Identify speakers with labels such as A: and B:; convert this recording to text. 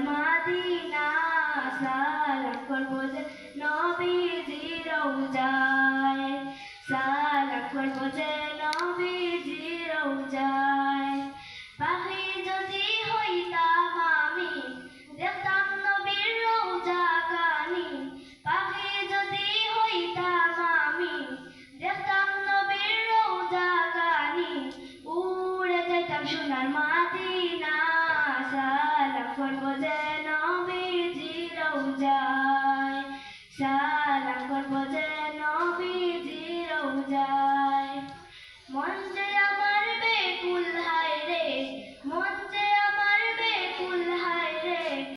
A: মাদিনা সালাম করব যে নবীজির রওজায় সালাম করব যে নবীজির রওজায় পাখি যদি হইতাম আমি দেখতাম নবীর রওজা কানি পাখি যদি হইতাম আমি দেখতাম নবীর রওজা কানি উড়ে যাইতাম সোনার মাদিনা সালাম করব যে নবীজির রওজায়